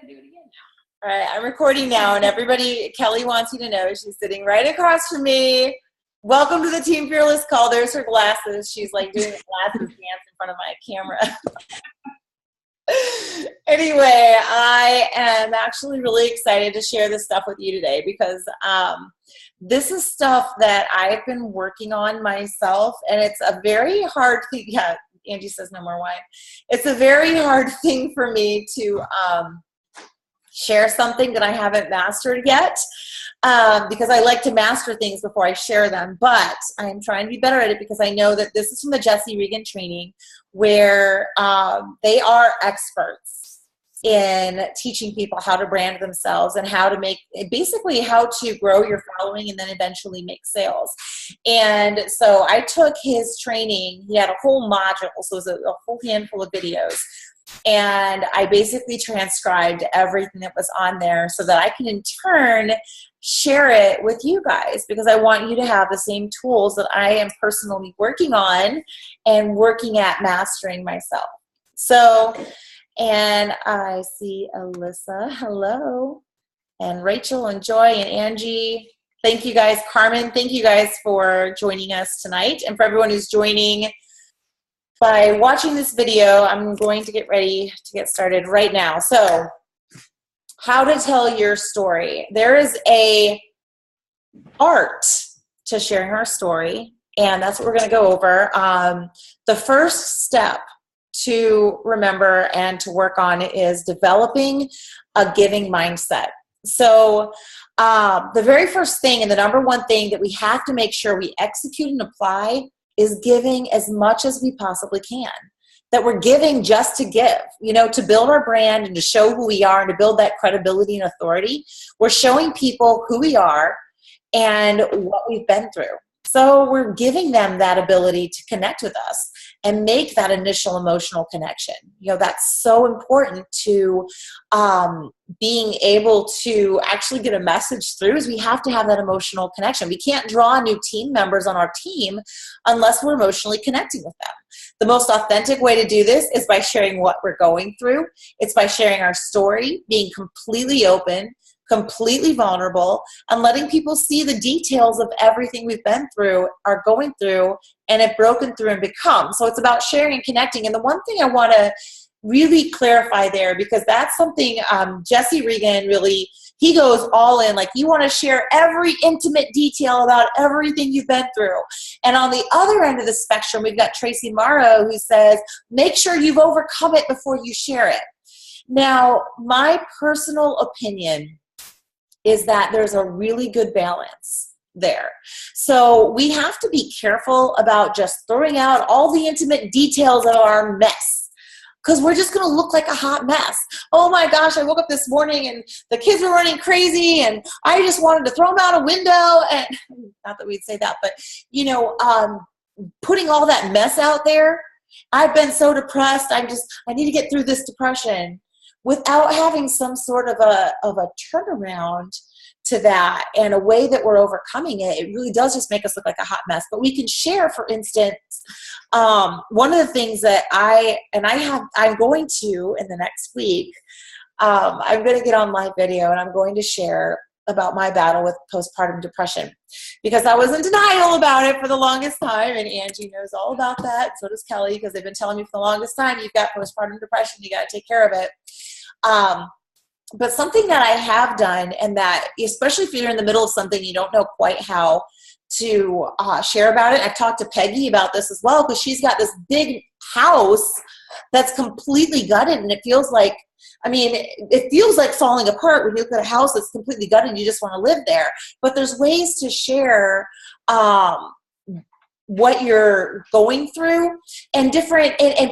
to do it again now. All right, I'm recording now, and everybody, Kelly wants you to know she's sitting right across from me. Welcome to the Team Fearless call. There's her glasses. She's like doing the glasses dance in front of my camera. Anyway, I am actually really excited to share this stuff with you today because this is stuff that I've been working on myself, and it's a very hard thing. Yeah, Angie says no more wine. It's a very hard thing for me to share something that I haven't mastered yet because I like to master things before I share them, but I'm trying to be better at it because I know that this is from the Jesse Regan training where they are experts in teaching people how to brand themselves and how to make, basically how to grow your following and then eventually make sales. And so I took his training. He had a whole module, so it was a whole handful of videos. And I basically transcribed everything that was on there so that I can in turn share it with you guys because I want you to have the same tools that I am personally working on and working at mastering myself. So, and I see Alyssa, hello, and Rachel and Joy and Angie. Thank you guys. Carmen, thank you guys for joining us tonight. And for everyone who's joining by watching this video, I'm going to get ready to get started right now. So, how to tell your story. There is a art to sharing our story, and that's what we're going to go over. The first step to remember and to work on is developing a giving mindset. So the very first thing and the number one thing that we have to make sure we execute and apply is giving as much as we possibly can. That we're giving just to give, to build our brand and to show who we are and to build that credibility and authority. We're showing people who we are and what we've been through. So we're giving them that ability to connect with us and make that initial emotional connection. That's so important to being able to actually get a message through is we have to have that emotional connection. We can't draw new team members on our team unless we're emotionally connecting with them. The most authentic way to do this is by sharing what we're going through. It's by sharing our story, being completely open, completely vulnerable, and letting people see the details of everything we've been through, are going through, and have broken through and become. So it's about sharing and connecting. And the one thing I want to really clarify there, because that's something Jesse Regan really, he goes all in, like you want to share every intimate detail about everything you've been through. And on the other end of the spectrum, we've got Tracy Morrow who says, make sure you've overcome it before you share it. Now, my personal opinion is that there's a really good balance there. So we have to be careful about just throwing out all the intimate details of our mess, because we're just going to look like a hot mess. Oh my gosh, I woke up this morning and the kids were running crazy and I just wanted to throw them out a window. And not that we'd say that, but putting all that mess out there, I've been so depressed. I need to get through this depression, without having some sort of a turnaround to that and a way that we're overcoming it. It really does just make us look like a hot mess. But we can share, for instance, one of the things that I'm going to in the next week, I'm going to get on live video and I'm going to share about my battle with postpartum depression, because I was in denial about it for the longest time, and Angie knows all about that. So does Kelly, because they've been telling me for the longest time, you've got postpartum depression, you got to take care of it. But something that I have done, and that especially if you're in the middle of something, you don't know quite how to share about it. I've talked to Peggy about this as well, because she's got this big house that's completely gutted, and it feels like falling apart when you look at a house that's completely gutted and you just want to live there. But there's ways to share what you're going through and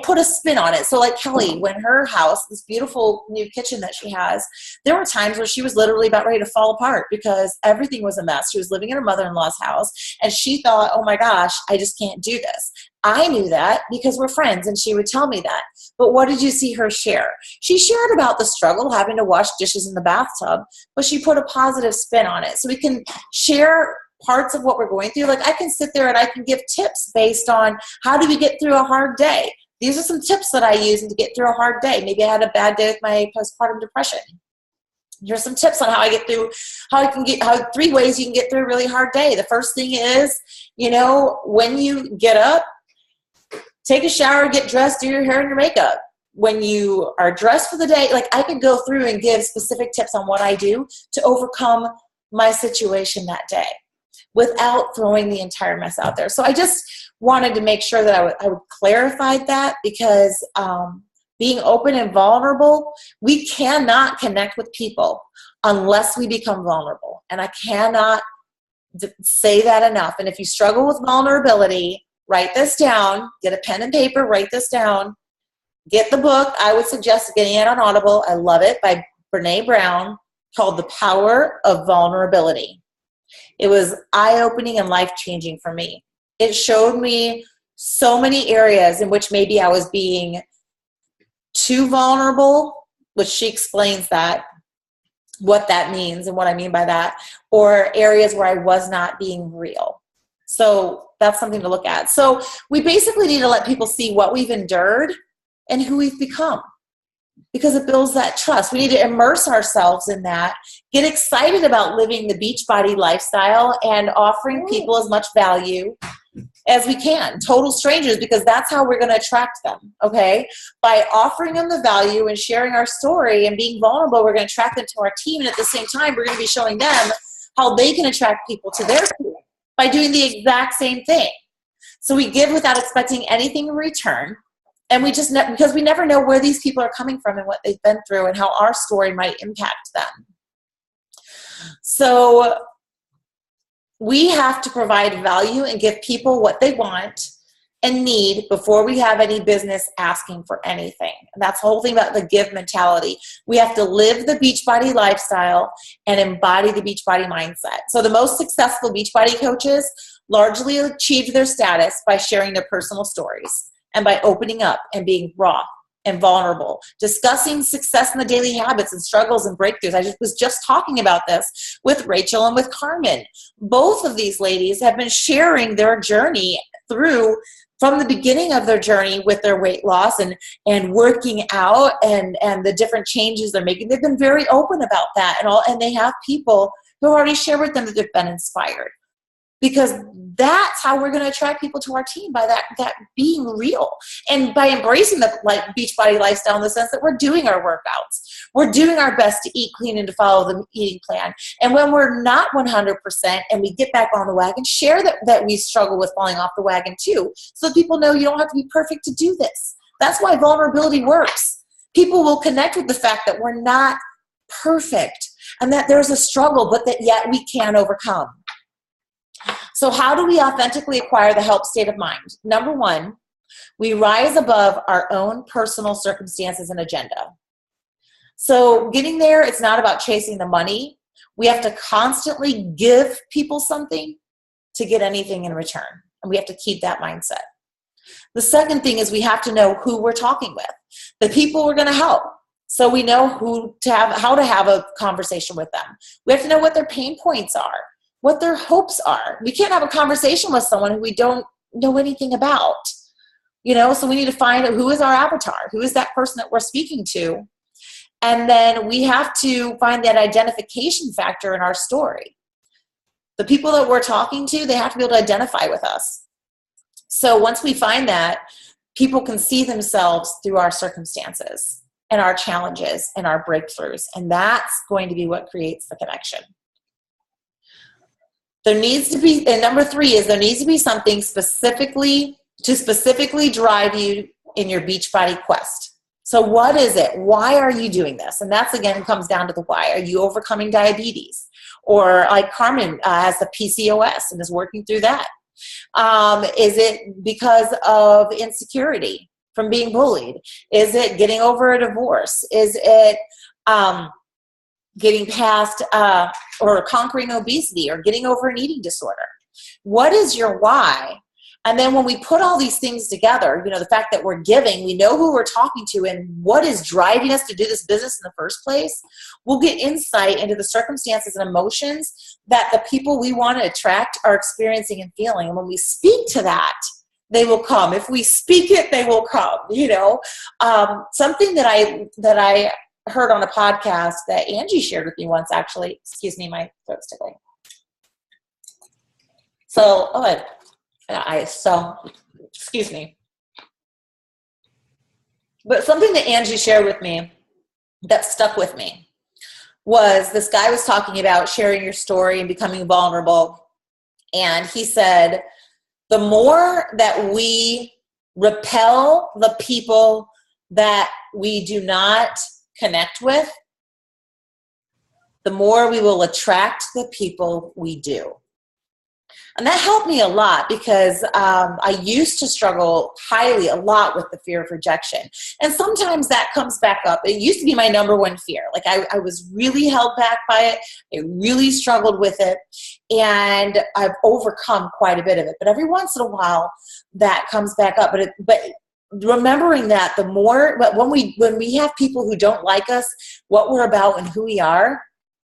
put a spin on it. So like Kelly, when her house, this beautiful new kitchen that she has, there were times where she was literally about ready to fall apart because everything was a mess. She was living in her mother-in-law's house and she thought, oh my gosh, I just can't do this. I knew that because we're friends and she would tell me that. But what did you see her share? She shared about the struggle having to wash dishes in the bathtub, but she put a positive spin on it. So we can share parts of what we're going through. Like I can sit there and I can give tips based on how do we get through a hard day. These are some tips that I use to get through a hard day. Maybe I had a bad day with my postpartum depression. Here's some tips on how I get through, how 3 ways you can get through a really hard day. The first thing is, when you get up, take a shower, get dressed, do your hair and your makeup. When you are dressed for the day, like I could go through and give specific tips on what I do to overcome my situation that day without throwing the entire mess out there. So I just wanted to make sure that I would clarify that, because being open and vulnerable, we cannot connect with people unless we become vulnerable. And I cannot say that enough. And if you struggle with vulnerability, write this down, get a pen and paper, write this down, get the book. I would suggest getting it on Audible. I love it, by Brene Brown, called The Power of Vulnerability. It was eye-opening and life-changing for me. It showed me so many areas in which maybe I was being too vulnerable, which she explains that, what that means and what I mean by that, or areas where I was not being real. So that's something to look at. So we basically need to let people see what we've endured and who we've become, because it builds that trust. We need to immerse ourselves in that, get excited about living the Beachbody lifestyle and offering people as much value as we can, total strangers, because that's how we're going to attract them, okay? By offering them the value and sharing our story and being vulnerable, we're going to attract them to our team, and at the same time, we're going to be showing them how they can attract people to their team by doing the exact same thing. So we give without expecting anything in return, and we just because we never know where these people are coming from and what they've been through and how our story might impact them. So we have to provide value and give people what they want and need before we have any business asking for anything. And that's the whole thing about the give mentality. We have to live the Beachbody lifestyle and embody the Beachbody mindset. So the most successful Beachbody coaches largely achieved their status by sharing their personal stories and by opening up and being raw and vulnerable, discussing success in the daily habits and struggles and breakthroughs. I was just talking about this with Rachel and with Carmen. Both of these ladies have been sharing their journey from the beginning of their journey with their weight loss and working out and the different changes they're making. They've been very open about that, and they have people who already share with them that they've been inspired. Because that's how we're going to attract people to our team, by that being real and by embracing the Beachbody lifestyle in the sense that we're doing our workouts. We're doing our best to eat clean and to follow the eating plan. And when we're not 100% and we get back on the wagon, share that we struggle with falling off the wagon too, so that people know you don't have to be perfect to do this. That's why vulnerability works. People will connect with the fact that we're not perfect and that there's a struggle, but that yet we can overcome. So how do we authentically acquire the help state of mind? Number 1, we rise above our own personal circumstances and agenda. So getting there, it's not about chasing the money. We have to constantly give people something to get anything in return. And we have to keep that mindset. The second thing is we have to know who we're talking with, the people we're going to help. So we know how to have a conversation with them. We have to know what their pain points are, what their hopes are. We can't have a conversation with someone who we don't know anything about, so we need to find out who is our avatar, who is that person that we're speaking to. And then we have to find that identification factor in our story. The people that we're talking to, they have to be able to identify with us. So once we find that, people can see themselves through our circumstances and our challenges and our breakthroughs. And that's going to be what creates the connection. There needs to be, and number 3 is there needs to be something specifically drive you in your Beachbody quest. So what is it? Why are you doing this? And that's, again, comes down to the why. Are you overcoming diabetes? Or like Carmen has the PCOS and is working through that. Is it because of insecurity from being bullied? Is it getting over a divorce? Is it getting past or conquering obesity or getting over an eating disorder? What is your why? And then when we put all these things together, the fact that we're giving, we know who we're talking to and what is driving us to do this business in the first place, we'll get insight into the circumstances and emotions that the people we want to attract are experiencing and feeling. And when we speak to that, they will come. If we speak it, they will come, you know. Something that I heard on a podcast that Angie shared with me once, actually, excuse me, my throat's tickling. Excuse me. But something that Angie shared with me that stuck with me was this guy was talking about sharing your story and becoming vulnerable. And he said, the more that we repel the people that we do not connect with, the more we will attract the people we do. And that helped me a lot because I used to struggle a lot with the fear of rejection. And sometimes that comes back up. It used to be my number one fear. Like I was really held back by it. I really struggled with it. And I've overcome quite a bit of it. But every once in a while that comes back up. But remembering that the more, but when we have people who don't like us, what we're about and who we are,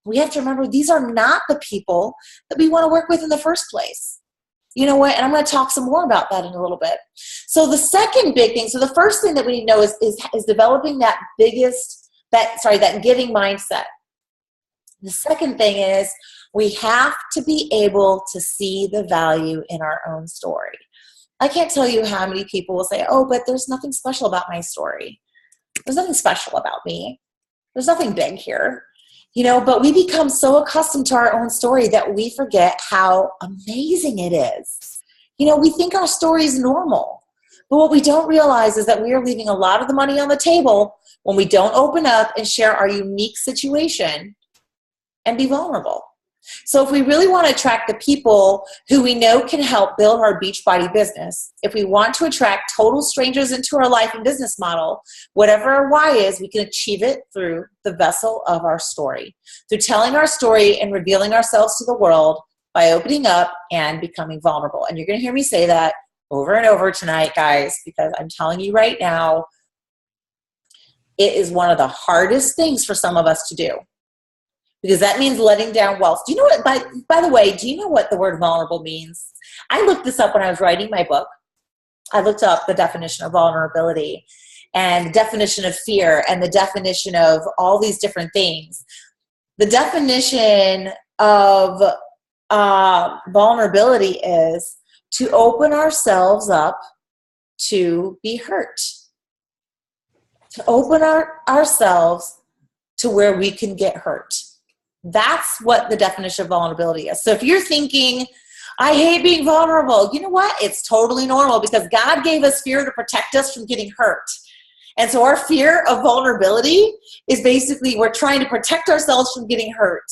we have to remember these are not the people that we want to work with in the first place. You know what? And I'm going to talk some more about that in a little bit. So the second big thing, so the first thing that we need to know is developing that giving mindset. The second thing is we have to be able to see the value in our own story. I can't tell you how many people will say, oh, but there's nothing special about my story. There's nothing special about me. There's nothing big here. You know, but we become so accustomed to our own story that we forget how amazing it is. You know, we think our story is normal, but what we don't realize is that we are leaving a lot of the money on the table when we don't open up and share our unique situation and be vulnerable. So if we really want to attract the people who we know can help build our Beachbody business, if we want to attract total strangers into our life and business model, whatever our why is, we can achieve it through the vessel of our story, through telling our story and revealing ourselves to the world by opening up and becoming vulnerable. And you're going to hear me say that over and over tonight, guys, because I'm telling you right now, it is one of the hardest things for some of us to do. Because that means letting down walls. Do you know what, by the way, do you know what the word vulnerable means? I looked this up when I was writing my book. I looked up the definition of vulnerability and the definition of fear and the definition of all these different things. The definition of vulnerability is to open ourselves up to be hurt. To open ourselves to where we can get hurt. That's what the definition of vulnerability is. So if you're thinking, I hate being vulnerable, you know what? It's totally normal because God gave us fear to protect us from getting hurt. And so our fear of vulnerability is basically we're trying to protect ourselves from getting hurt.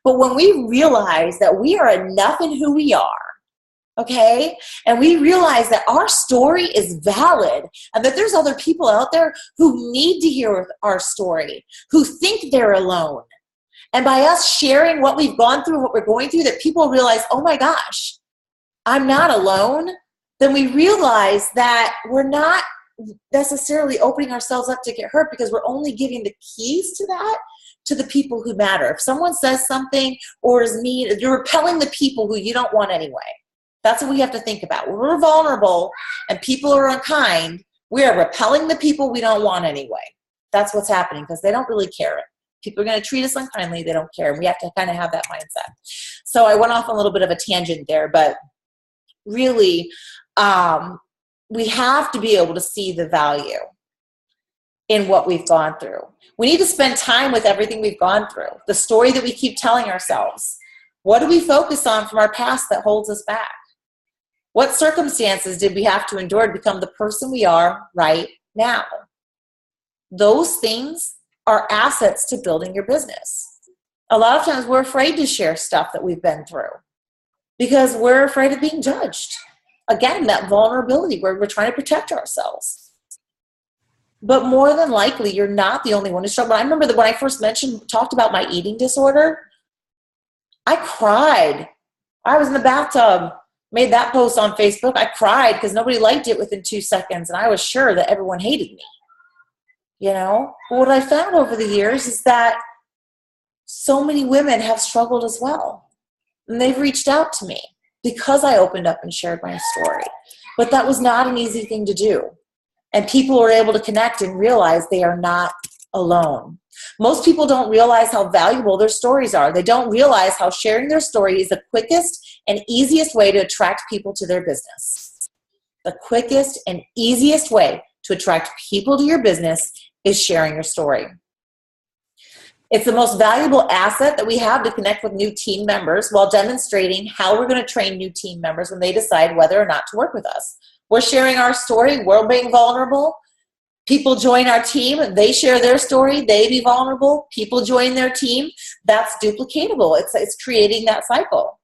But when we realize that we are enough in who we are, okay, and we realize that our story is valid and that there's other people out there who need to hear our story, who think they're alone. And by us sharing what we've gone through, what we're going through, that people realize, oh my gosh, I'm not alone, then we realize that we're not necessarily opening ourselves up to get hurt because we're only giving the keys to that to the people who matter. If someone says something or is mean, you're repelling the people who you don't want anyway. That's what we have to think about. When we're vulnerable and people are unkind, we are repelling the people we don't want anyway. That's what's happening because they don't really care. People are going to treat us unkindly. They don't care. We have to kind of have that mindset. So I went off on a little bit of a tangent there, but really we have to be able to see the value in what we've gone through. We need to spend time with everything we've gone through, the story that we keep telling ourselves. What do we focus on from our past that holds us back? What circumstances did we have to endure to become the person we are right now? Those things are assets to building your business. A lot of times we're afraid to share stuff that we've been through because we're afraid of being judged. Again, that vulnerability where we're trying to protect ourselves. But more than likely, you're not the only one who's struggling. I remember that when I first talked about my eating disorder, I cried. I was in the bathtub, made that post on Facebook. I cried because nobody liked it within 2 seconds, and I was sure that everyone hated me. You know, but what I found over the years is that so many women have struggled as well. And they've reached out to me because I opened up and shared my story. But that was not an easy thing to do. And people were able to connect and realize they are not alone. Most people don't realize how valuable their stories are. They don't realize how sharing their story is the quickest and easiest way to attract people to their business. The quickest and easiest way to attract people to your business is sharing your story. It's the most valuable asset that we have to connect with new team members while demonstrating how we're going to train new team members when they decide whether or not to work with us. We're sharing our story. We're being vulnerable. People join our team. They share their story. They be vulnerable. People join their team. That's duplicatable. It's creating that cycle.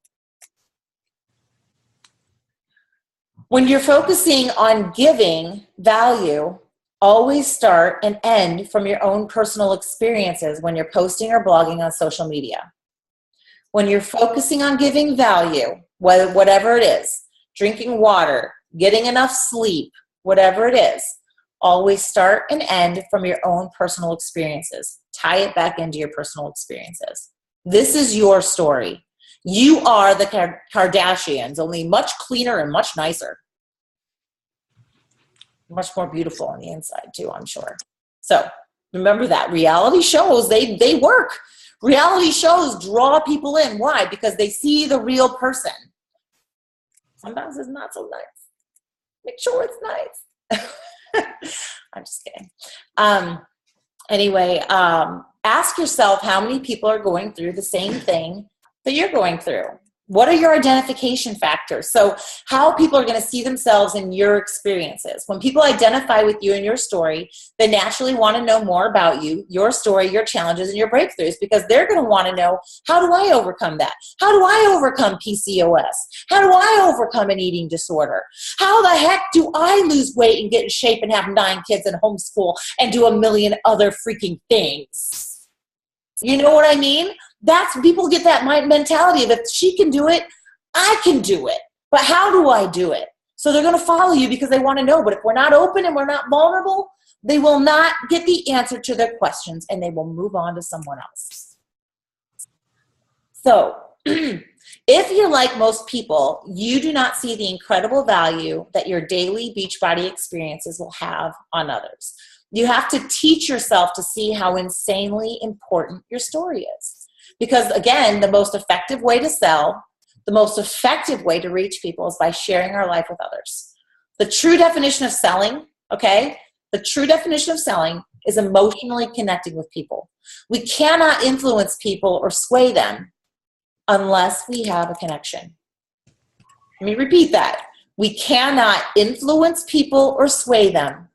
When you're focusing on giving value, always start and end from your own personal experiences when you're posting or blogging on social media. When you're focusing on giving value, whatever it is, drinking water, getting enough sleep, whatever it is, always start and end from your own personal experiences. Tie it back into your personal experiences. This is your story. You are the Kardashians, only much cleaner and much nicer. Much more beautiful on the inside too, I'm sure. So remember that. Reality shows, they work. Reality shows draw people in. Why? Because they see the real person. Sometimes it's not so nice. Make sure it's nice. I'm just kidding. Anyway, ask yourself how many people are going through the same thing that you're going through. What are your identification factors? So how people are going to see themselves in your experiences. When people identify with you and your story, they naturally want to know more about you, your story, your challenges, and your breakthroughs, because they're going to want to know, how do I overcome that? How do I overcome PCOS? How do I overcome an eating disorder? How the heck do I lose weight and get in shape and have 9 kids and homeschool and do a million other freaking things? You know what I mean? That's, people get that mentality of, if she can do it, I can do it. But how do I do it? So they're going to follow you because they want to know. But if we're not open and we're not vulnerable, they will not get the answer to their questions and they will move on to someone else. So if you're like most people, you do not see the incredible value that your daily Beachbody experiences will have on others. You have to teach yourself to see how insanely important your story is. Because again, the most effective way to sell, the most effective way to reach people is by sharing our life with others. The true definition of selling, okay? The true definition of selling is emotionally connecting with people. We cannot influence people or sway them unless we have a connection. Let me repeat that. We cannot influence people or sway them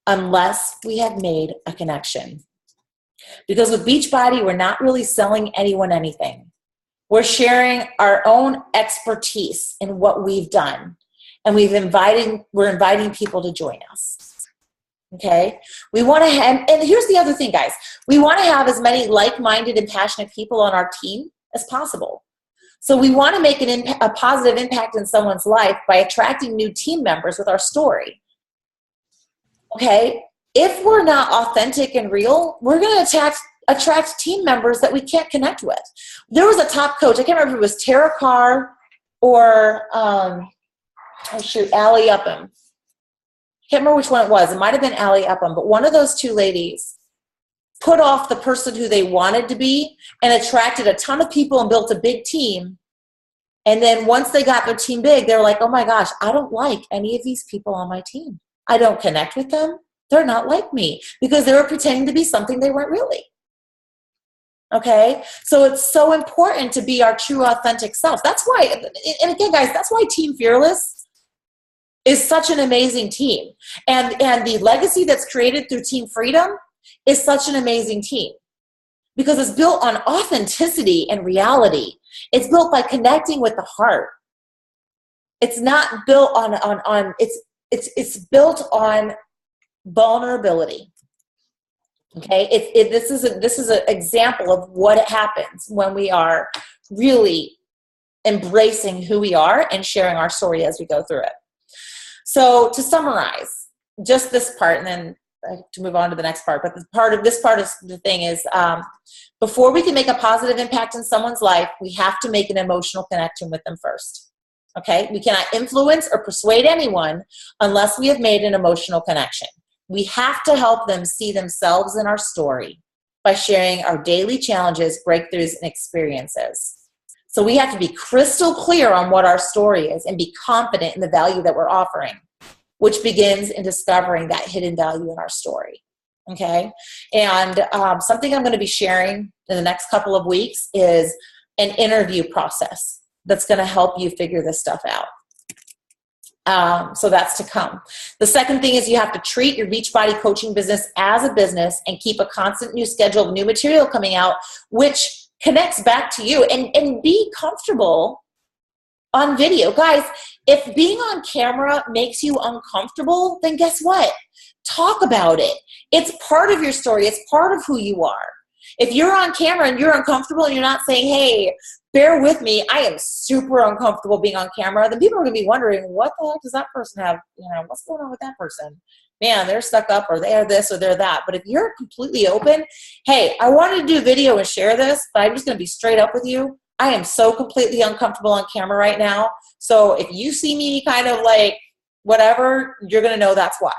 unless we have made a connection. Because with Beachbody, we're not really selling anyone anything. We're sharing our own expertise in what we've done. And we're inviting people to join us. Okay? We want to have, and here's the other thing, guys. We want to have as many like-minded and passionate people on our team as possible. So we want to make a positive impact in someone's life by attracting new team members with our story. Okay? If we're not authentic and real, we're going to attract team members that we can't connect with. There was a top coach, I can't remember if it was Tara Carr or, Allie Upham. I can't remember which one it was. It might have been Allie Upham, but one of those two ladies put off the person who they wanted to be and attracted a ton of people and built a big team. And then once they got their team big, they're like, oh my gosh, I don't like any of these people on my team. I don't connect with them. They're not like me, because they were pretending to be something they weren't really. Okay? So it's so important to be our true, authentic selves. That's why, and again, guys, that's why Team Fearless is such an amazing team. And the legacy that's created through Team Freedom is such an amazing team, because it's built on authenticity and reality. It's built by connecting with the heart. It's not built it's built on vulnerability. Okay, this is an example of what happens when we are really embracing who we are and sharing our story as we go through it. So to summarize just this part, and then to move on to the next part, but this part of the thing is, before we can make a positive impact in someone's life, we have to make an emotional connection with them first. Okay? We cannot influence or persuade anyone unless we have made an emotional connection. We have to help them see themselves in our story by sharing our daily challenges, breakthroughs, and experiences. So we have to be crystal clear on what our story is and be confident in the value that we're offering, which begins in discovering that hidden value in our story. Okay? And something I'm going to be sharing in the next couple of weeks is an interview process that's going to help you figure this stuff out. So that's to come. The second thing is you have to treat your Beachbody coaching business as a business and keep a constant new schedule of new material coming out, which connects back to you, and be comfortable on video. Guys, if being on camera makes you uncomfortable, then guess what? Talk about it. It's part of your story. It's part of who you are. If you're on camera and you're uncomfortable and you're not saying, hey, bear with me, I am super uncomfortable being on camera, then people are going to be wondering, what the heck does that person have? What's going on with that person? Man, they're stuck up, or they're this or they're that. But if you're completely open, hey, I wanted to do video and share this, but I'm just going to be straight up with you. I am so completely uncomfortable on camera right now. So if you see me kind of like whatever, you're going to know that's why.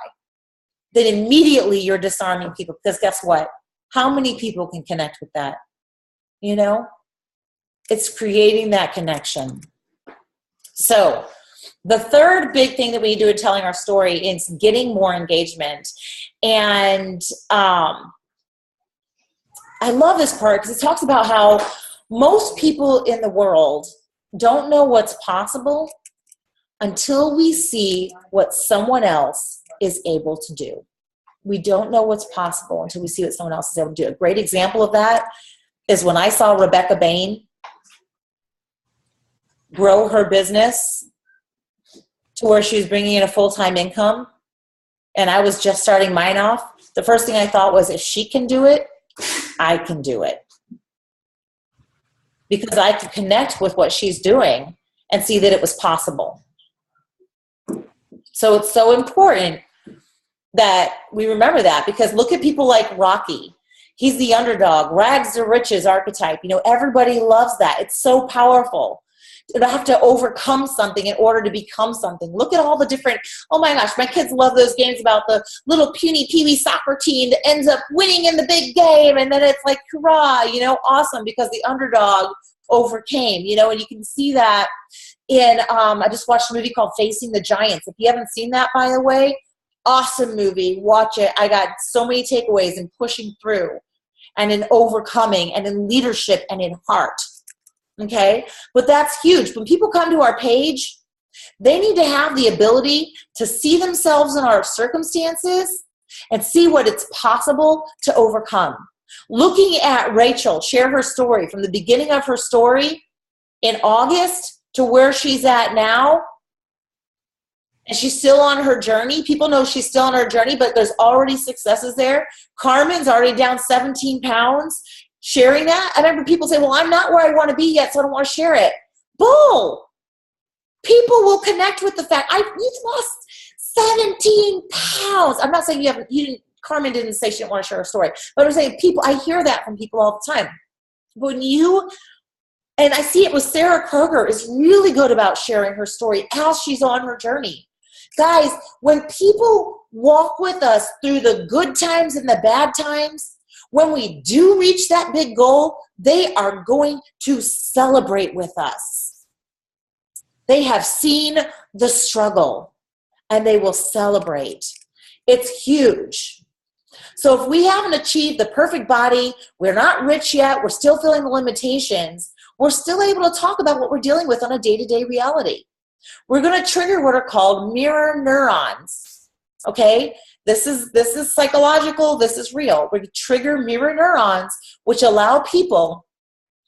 Then immediately you're disarming people, because guess what? How many people can connect with that? It's creating that connection. So the third big thing that we do in telling our story is getting more engagement. And I love this part because it talks about how most people in the world don't know what's possible until we see what someone else is able to do. We don't know what's possible until we see what someone else is able to do. A great example of that is when I saw Rebecca Bain grow her business to where she was bringing in a full-time income, and I was just starting mine off. The first thing I thought was, if she can do it, I can do it. Because I could connect with what she's doing and see that it was possible. So it's so important that we remember that, because look at people like Rocky. He's the underdog, rags to riches archetype. Everybody loves that. It's so powerful to have to overcome something in order to become something. Look at all the different, oh my gosh, my kids love those games about the little puny peewee soccer team that ends up winning in the big game, and then it's like, hurrah, awesome, because the underdog overcame, and you can see that in, I just watched a movie called Facing the Giants. If you haven't seen that, by the way, awesome movie, watch it. I got so many takeaways in pushing through and in overcoming and in leadership and in heart. Okay, but that's huge. When people come to our page, they need to have the ability to see themselves in our circumstances and see what it's possible to overcome. Looking at Rachel share her story from the beginning of her story in August to where she's at now, and she's still on her journey. People know she's still on her journey, but there's already successes there. Carmen's already down 17 pounds. Sharing that, I remember people say, well, I'm not where I want to be yet, so I don't want to share it. Bull! People will connect with the fact, you've lost 17 pounds. I'm not saying Carmen didn't say she didn't want to share her story, but I'm saying I hear that from people all the time. And I see it with Sarah Kroger is really good about sharing her story as she's on her journey. Guys, when people walk with us through the good times and the bad times, when we do reach that big goal, they are going to celebrate with us. They have seen the struggle and they will celebrate. It's huge. So if we haven't achieved the perfect body, we're not rich yet, we're still feeling the limitations, we're still able to talk about what we're dealing with on a day-to-day reality. We're going to trigger what are called mirror neurons. Okay? This is psychological. This is real. We trigger mirror neurons, which allow people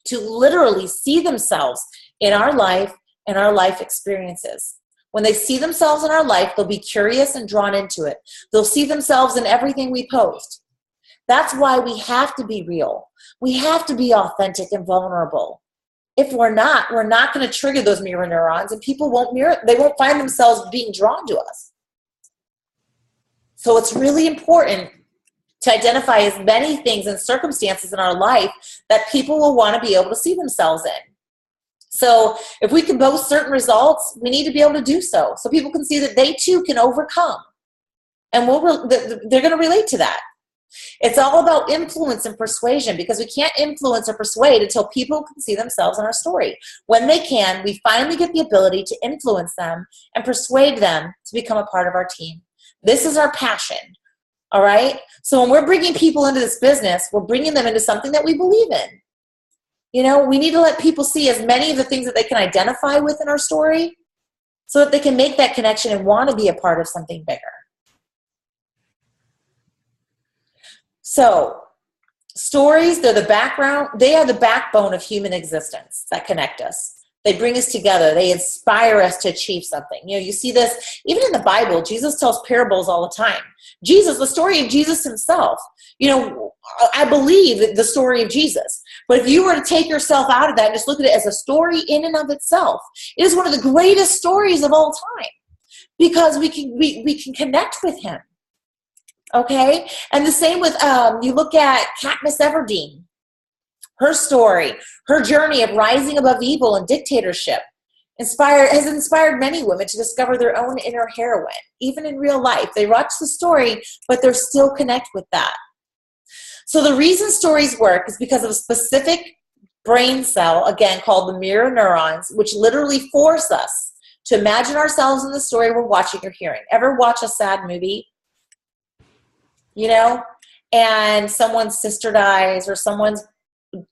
to literally see themselves in our life and our life experiences. When they see themselves in our life, they'll be curious and drawn into it. They'll see themselves in everything we post. That's why we have to be real. We have to be authentic and vulnerable. If we're not going to trigger those mirror neurons, and people they won't find themselves being drawn to us. So it's really important to identify as many things and circumstances in our life that people will want to be able to see themselves in. So if we can boast certain results, we need to be able to do so people can see that they too can overcome. And they're going to relate to that. It's all about influence and persuasion, because we can't influence or persuade until people can see themselves in our story. When they can, we finally get the ability to influence them and persuade them to become a part of our team. This is our passion, all right? So when we're bringing people into this business, we're bringing them into something that we believe in. You know, we need to let people see as many of the things that they can identify with in our story so that they can make that connection and want to be a part of something bigger. So stories, they're the background, they are the backbone of human existence that connect us. They bring us together. They inspire us to achieve something. You know, you see this even in the Bible. Jesus tells parables all the time. Jesus, the story of Jesus himself, you know, I believe the story of Jesus. But if you were to take yourself out of that and just look at it as a story in and of itself, it is one of the greatest stories of all time, because we can connect with him. Okay? And the same with, you look at Katniss Everdeen. Her story, her journey of rising above evil and dictatorship has inspired many women to discover their own inner heroine. Even in real life, they watch the story, but they're still connect with that. So the reason stories work is because of a specific brain cell, again, called the mirror neurons, which literally force us to imagine ourselves in the story we're watching or hearing. Ever watch a sad movie? You know, and someone's sister dies or someone's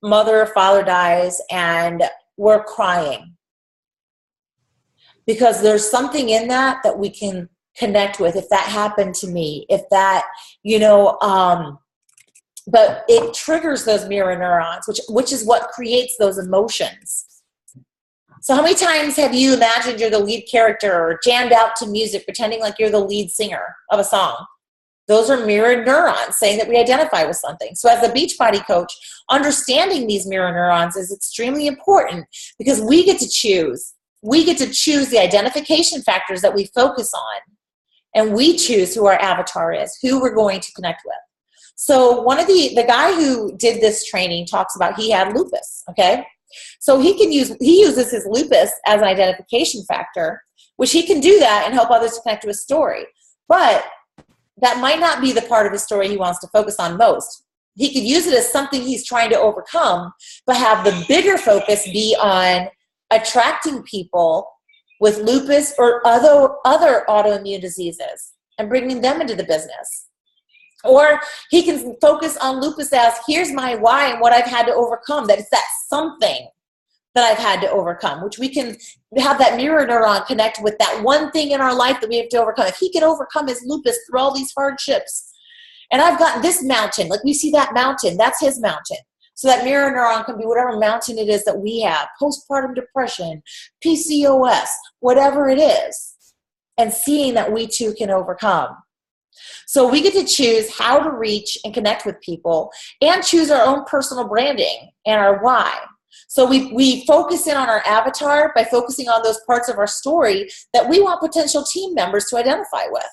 mother or father dies and we're crying, because there's something in that we can connect with. If that happened to me, if that, you know, but it triggers those mirror neurons, which is what creates those emotions. So how many times have you imagined you're the lead character or jammed out to music pretending like you're the lead singer of a song? Those are mirror neurons saying that we identify with something. So as a Beachbody coach, understanding these mirror neurons is extremely important, because we get to choose. We get to choose the identification factors that we focus on, and we choose who our avatar is, who we're going to connect with. So one of the guy who did this training talks about he had lupus, okay? So he uses his lupus as an identification factor, which he can do that and help others to connect to his story. But that might not be the part of his story he wants to focus on most. He could use it as something he's trying to overcome, but have the bigger focus be on attracting people with lupus or other autoimmune diseases and bringing them into the business. Or he can focus on lupus as, here's my why and what I've had to overcome. That it's that something that I've had to overcome, which we can have that mirror neuron connect with that one thing in our life that we have to overcome. If he can overcome his lupus through all these hardships, and I've got this mountain, like we see that mountain, that's his mountain. So that mirror neuron can be whatever mountain it is that we have, postpartum depression, PCOS, whatever it is, and seeing that we too can overcome. So we get to choose how to reach and connect with people and choose our own personal branding and our why. So we focus in on our avatar by focusing on those parts of our story that we want potential team members to identify with,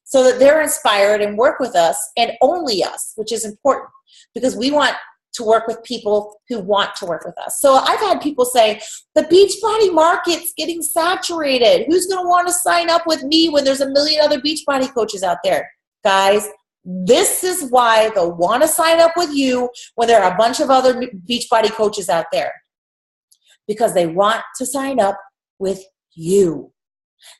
so that they're inspired and work with us, and only us, which is important, because we want to work with people who want to work with us. So I've had people say, the Beachbody market's getting saturated. Who's going to want to sign up with me when there's a million other Beachbody coaches out there? Guys, this is why they'll want to sign up with you when there are a bunch of other Beachbody coaches out there. Because they want to sign up with you.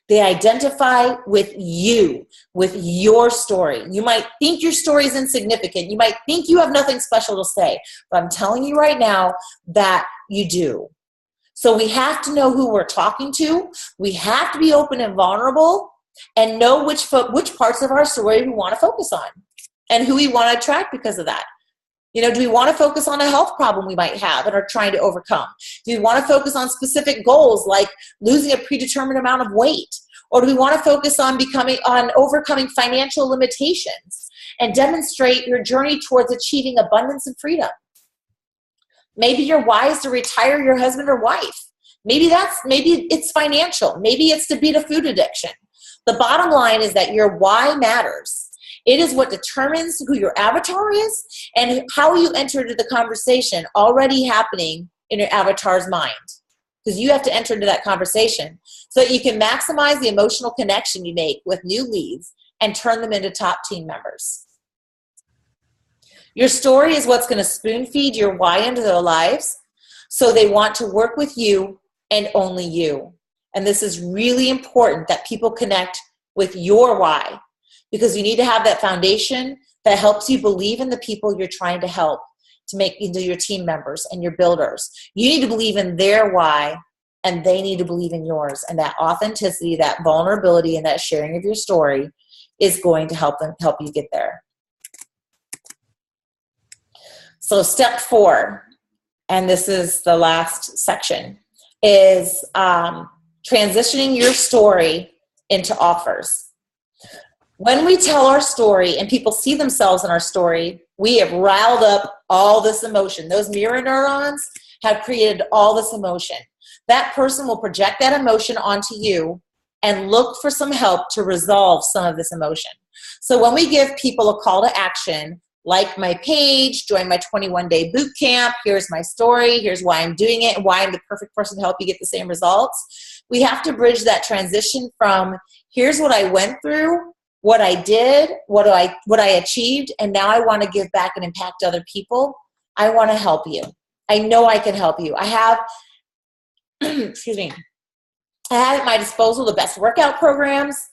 They identify with you, with your story. You might think your story is insignificant. You might think you have nothing special to say. But I'm telling you right now that you do. So we have to know who we're talking to. We have to be open and vulnerable and know which parts of our story we want to focus on and who we want to attract because of that. You know, do we want to focus on a health problem we might have and are trying to overcome? Do we want to focus on specific goals like losing a predetermined amount of weight? Or do we want to focus on overcoming financial limitations and demonstrate your journey towards achieving abundance and freedom? Maybe your why is to retire your husband or wife. Maybe it's financial. Maybe it's to beat a food addiction. The bottom line is that your why matters. It is what determines who your avatar is and how you enter into the conversation already happening in your avatar's mind. because you have to enter into that conversation so that you can maximize the emotional connection you make with new leads and turn them into top team members. Your story is what's going to spoon feed your why into their lives, so they want to work with you and only you. And this is really important, that people connect with your why, because you need to have that foundation that helps you believe in the people you're trying to help to make into your team members and your builders. You need to believe in their why, and they need to believe in yours. And that authenticity, that vulnerability, and that sharing of your story is going to help you get there. So step 4, and this is the last section, is transitioning your story into offers. When we tell our story and people see themselves in our story, we have riled up all this emotion. Those mirror neurons have created all this emotion. That person will project that emotion onto you and look for some help to resolve some of this emotion. So when we give people a call to action, like my page, join my 21-day boot camp, here's my story, here's why I'm doing it, and why I'm the perfect person to help you get the same results, we have to bridge that transition from here's what I went through, what I did, what I achieved, and now I want to give back and impact other people. I want to help you. I know I can help you. I have, excuse me, I have at my disposal the best workout programs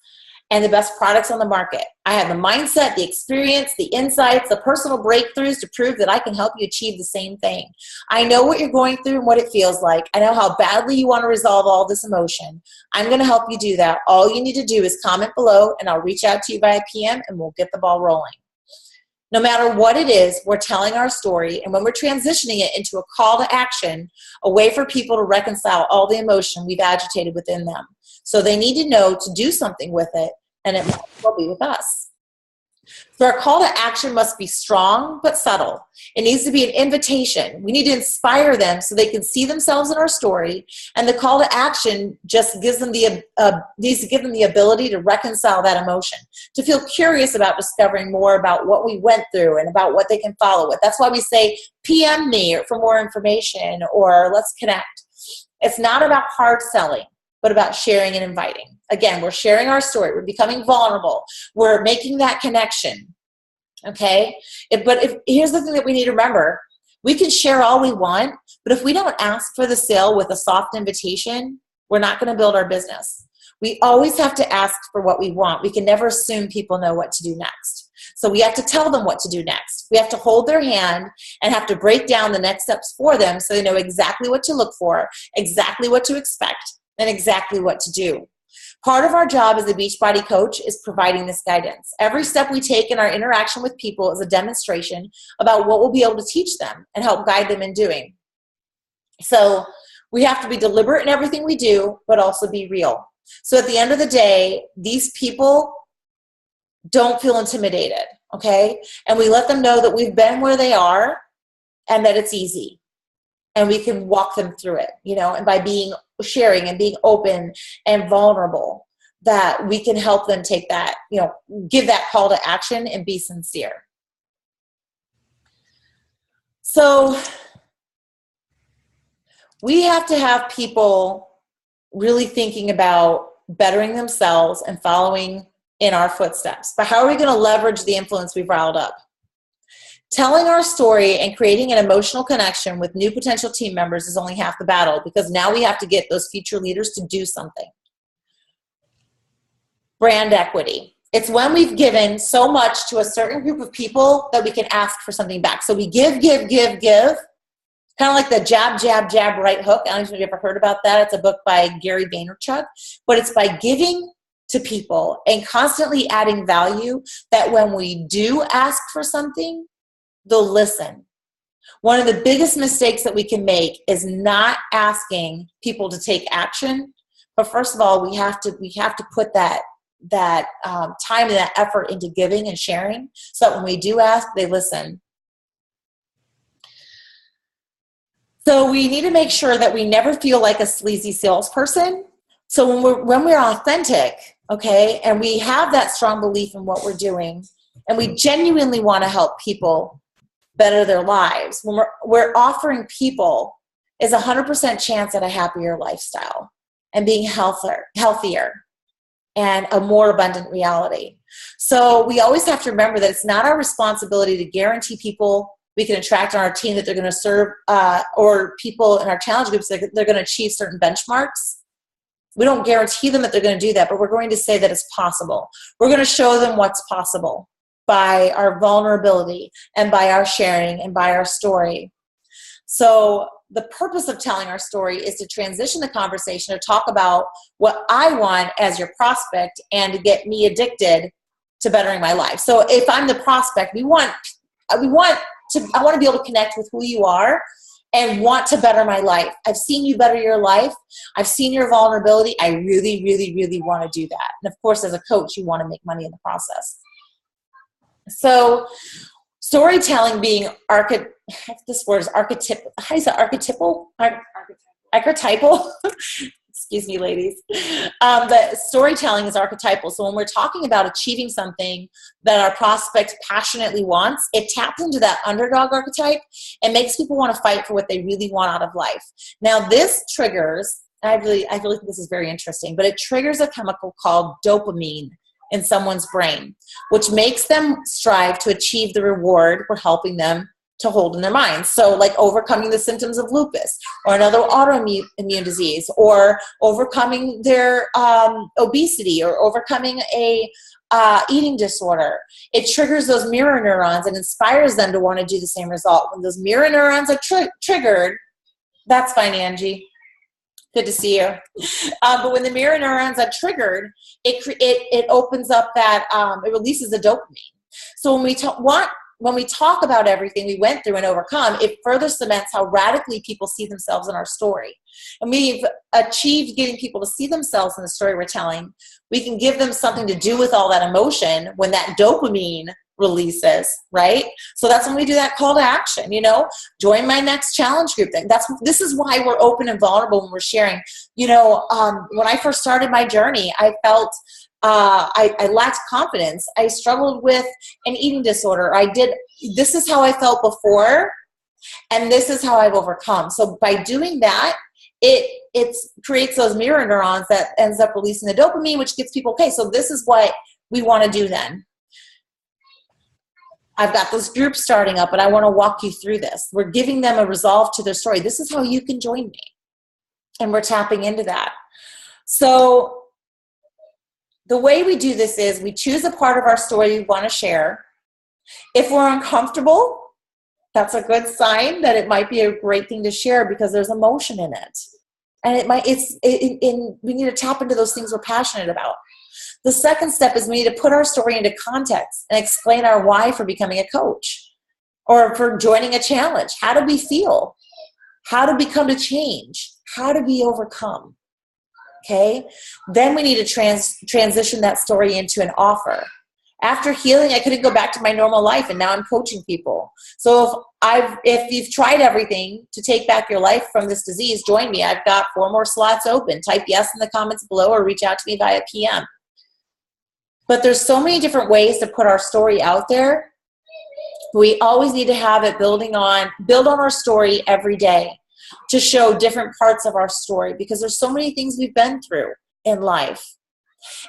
and the best products on the market. I have the mindset, the experience, the insights, the personal breakthroughs to prove that I can help you achieve the same thing. I know what you're going through and what it feels like. I know how badly you want to resolve all this emotion. I'm going to help you do that. All you need to do is comment below, and I'll reach out to you via PM, and we'll get the ball rolling. No matter what it is, we're telling our story, and when we're transitioning it into a call to action, a way for people to reconcile all the emotion we've agitated within them. So they need to know to do something with it, and it might as well be with us. So our call to action must be strong but subtle. It needs to be an invitation. We need to inspire them so they can see themselves in our story, and the call to action just gives them needs to give them the ability to reconcile that emotion, to feel curious about discovering more about what we went through and about what they can follow with. That's why we say PM me for more information, or let's connect. It's not about hard selling, but about sharing and inviting. Again, we're sharing our story. We're becoming vulnerable. We're making that connection, okay? Here's the thing that we need to remember. We can share all we want, but if we don't ask for the sale with a soft invitation, we're not going to build our business. We always have to ask for what we want. We can never assume people know what to do next. So we have to tell them what to do next. We have to hold their hand and have to break down the next steps for them so they know exactly what to look for, exactly what to expect, and exactly what to do. Part of our job as a Beachbody coach is providing this guidance. Every step we take in our interaction with people is a demonstration about what we'll be able to teach them and help guide them in doing. So we have to be deliberate in everything we do, but also be real. So at the end of the day, these people don't feel intimidated, okay? And we let them know that we've been where they are and that it's easy. And we can walk them through it, and by sharing and being open and vulnerable, that we can help them take that, give that call to action and be sincere. So we have to have people really thinking about bettering themselves and following in our footsteps. But how are we going to leverage the influence we've riled up? Telling our story and creating an emotional connection with new potential team members is only half the battle, because now we have to get those future leaders to do something. Brand equity. It's when we've given so much to a certain group of people that we can ask for something back. So we give. Kind of like the jab, jab, jab, right hook. I don't know if you've ever heard about that. It's a book by Gary Vaynerchuk. But it's by giving to people and constantly adding value that when we do ask for something, they'll listen. One of the biggest mistakes that we can make is not asking people to take action. But first of all, we have to put that time and that effort into giving and sharing, so that when we do ask, they listen. So we need to make sure that we never feel like a sleazy salesperson. So when we're authentic, okay, and we have that strong belief in what we're doing, and we genuinely want to help people better their lives, when we're offering people is 100% chance at a happier lifestyle and being healthier and a more abundant reality. So we always have to remember that it's not our responsibility to guarantee people we can attract on our team that they're going to serve, or people in our challenge groups that they're going to achieve certain benchmarks. We don't guarantee them that they're going to do that, but we're going to say that it's possible. We're going to show them what's possible by our vulnerability and by our sharing and by our story. So the purpose of telling our story is to transition the conversation to talk about what I want as your prospect and to get me addicted to bettering my life. So if I'm the prospect, I want to be able to connect with who you are and want to better my life. I've seen you better your life. I've seen your vulnerability. I really, really, really want to do that. And of course, as a coach, you want to make money in the process. So storytelling being archetypal. Excuse me, ladies. The storytelling is archetypal. So when we're talking about achieving something that our prospect passionately wants, it taps into that underdog archetype and makes people want to fight for what they really want out of life. Now this triggers, I really think this is very interesting, but it triggers a chemical called dopamine in someone's brain, which makes them strive to achieve the reward we're helping them to hold in their minds. So like overcoming the symptoms of lupus or another autoimmune disease, or overcoming their obesity, or overcoming a eating disorder. It triggers those mirror neurons and inspires them to want to do the same result. When those mirror neurons are triggered, that's fine, Angie. Good to see you. But when the mirror neurons are triggered, it opens up that, it releases the dopamine. So when we talk about everything we went through and overcome, it further cements how radically people see themselves in our story. And we've achieved getting people to see themselves in the story we're telling. We can give them something to do with all that emotion when that dopamine releases, right? So that's when we do that call to action, join my next challenge group thing. This is why we're open and vulnerable when we're sharing. When I first started my journey, I felt I lacked confidence. I struggled with an eating disorder. This is how I felt before, and this is how I've overcome. So by doing that, it creates those mirror neurons that ends up releasing the dopamine, which gets people, okay, so this is what we want to do then. I've got this group starting up, and I want to walk you through this. We're giving them a resolve to their story. This is how you can join me. And we're tapping into that. So the way we do this is we choose a part of our story we want to share. If we're uncomfortable, that's a good sign that it might be a great thing to share because there's emotion in it. And we need to tap into those things we're passionate about. The second step is we need to put our story into context and explain our why for becoming a coach or for joining a challenge. How do we feel? How did we come to change? How did we overcome? Okay, then we need to transition that story into an offer. After healing, I couldn't go back to my normal life, and now I'm coaching people. So if you've tried everything to take back your life from this disease, join me. I've got 4 more slots open. Type yes in the comments below or reach out to me via PM. But there's so many different ways to put our story out there. We always need to have it build on our story every day, to show different parts of our story, because there's so many things we've been through in life.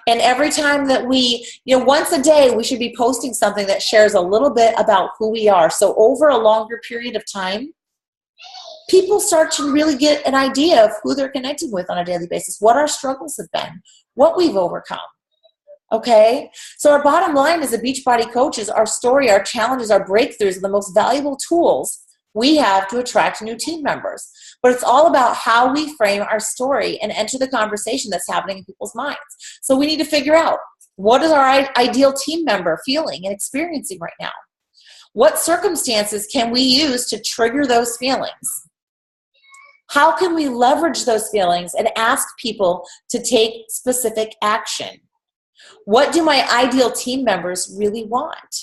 And every time that once a day, we should be posting something that shares a little bit about who we are. So over a longer period of time, people start to really get an idea of who they're connecting with on a daily basis, what our struggles have been, what we've overcome. Okay? So our bottom line as a Beachbody coach is our story, our challenges, our breakthroughs are the most valuable tools we have to attract new team members. But it's all about how we frame our story and enter the conversation that's happening in people's minds. So we need to figure out, what is our ideal team member feeling and experiencing right now? What circumstances can we use to trigger those feelings? How can we leverage those feelings and ask people to take specific action? What do my ideal team members really want?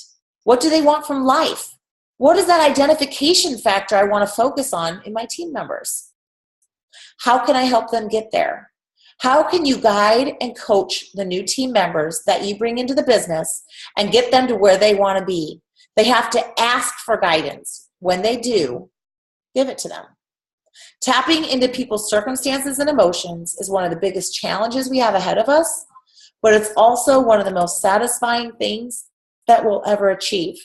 What do they want from life? What is that identification factor I want to focus on in my team members? How can I help them get there? How can you guide and coach the new team members that you bring into the business and get them to where they want to be? They have to ask for guidance. When they do, give it to them. Tapping into people's circumstances and emotions is one of the biggest challenges we have ahead of us, but it's also one of the most satisfying things that we'll ever achieve.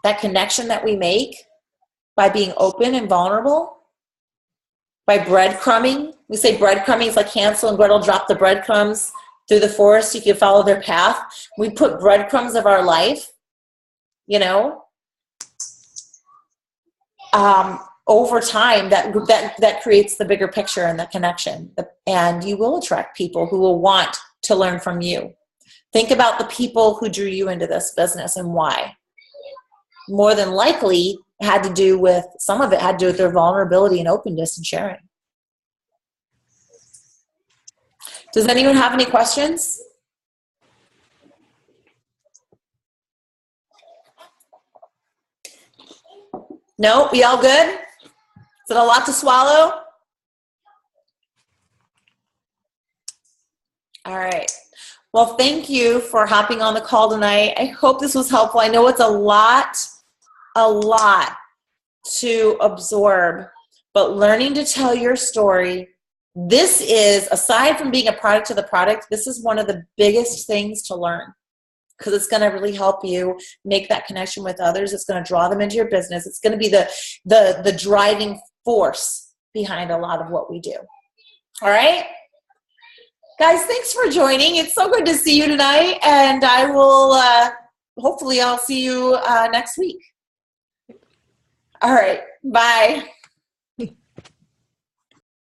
That connection that we make by being open and vulnerable, by breadcrumbing. We say breadcrumbing is like Hansel and Gretel drop the breadcrumbs through the forest. You can follow their path. We put breadcrumbs of our life, you know, over time, that creates the bigger picture and the connection. And you will attract people who will want to learn from you. Think about the people who drew you into this business and why. More than likely, some of it had to do with their vulnerability and openness and sharing. Does anyone have any questions? No? We all good? Is it a lot to swallow? All right. Well, thank you for hopping on the call tonight. I hope this was helpful. I know it's a lot to absorb, but learning to tell your story, this is, aside from being a product of the product, this is one of the biggest things to learn, because it's going to really help you make that connection with others. It's going to draw them into your business. It's going to be the driving force behind a lot of what we do. All right? Guys, thanks for joining. It's so good to see you tonight, and I will, hopefully I'll see you next week. All right. Bye.